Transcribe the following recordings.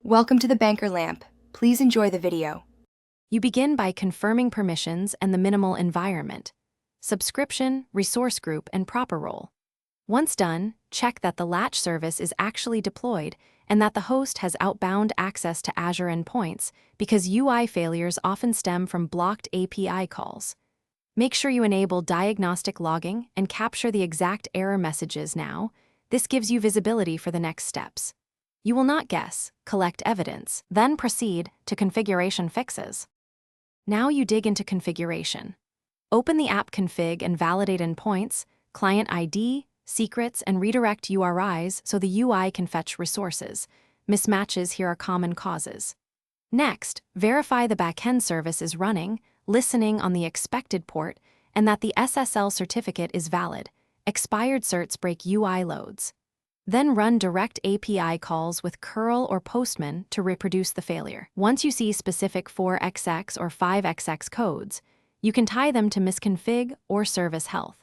Welcome to the Banker Lamp. Please enjoy the video. You begin by confirming permissions and the minimal environment, subscription, resource group, and proper role. Once done, check that the Latch service is actually deployed and that the host has outbound access to Azure endpoints, because UI failures often stem from blocked API calls. Make sure you enable diagnostic logging and capture the exact error messages now. This gives you visibility for the next steps. You will not guess, collect evidence, then proceed to configuration fixes. Now you dig into configuration. Open the app config and validate endpoints, client ID, secrets, and redirect URIs so the UI can fetch resources. Mismatches here are common causes. Next, verify the backend service is running, listening on the expected port, and that the SSL certificate is valid. Expired certs break UI loads. Then run direct API calls with curl or postman to reproduce the failure. Once you see specific 4xx or 5xx codes, you can tie them to misconfig or service health.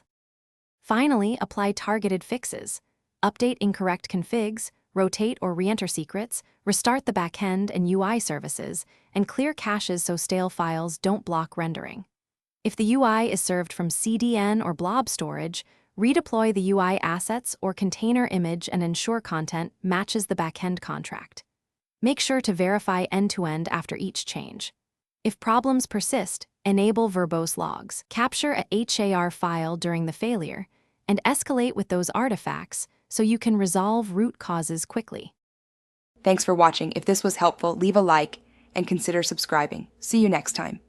Finally, apply targeted fixes. Update incorrect configs, rotate or re-enter secrets, restart the backend and UI services, and clear caches so stale files don't block rendering. If the UI is served from CDN or blob storage, redeploy the UI assets or container image and ensure content matches the backend contract. Make sure to verify end-to-end after each change. If problems persist, enable verbose logs. Capture a HAR file during the failure, and escalate with those artifacts so you can resolve root causes quickly. Thanks for watching. If this was helpful, leave a like and consider subscribing. See you next time.